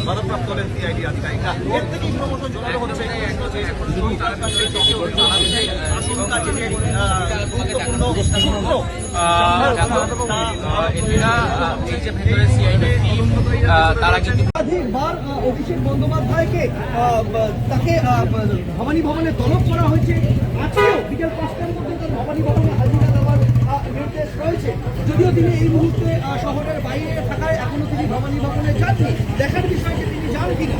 ভারপ্রাপ্ত হলেন সিআইডি আধিকারিকরা। এর থেকেই ক্রমশ জোরালো হচ্ছে তার কাছে আশঙ্কা যে গুরুত্বপূর্ণ তারা কিন্তু একাধিকবার অভিষেক বন্দ্যোপাধ্যায়কে তাকে ভবানী ভবনে তলব করা হয়েছে। আজকেও বিকেল 5টার মধ্যে তার ভবানী ভবনে হাজিরা দেওয়ার নির্দেশ রয়েছে। যদিও তিনি এই মুহূর্তে শহরের বাইরে থাকায় এখনো তিনি ভবানী ভবনে যাননি। দেখার বিষয়টি তিনি যান কিনা।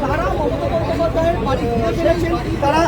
তারা মমতা বন্দ্যোপাধ্যায়ের বাড়ি ঘুরে ফিরেছেন। তারা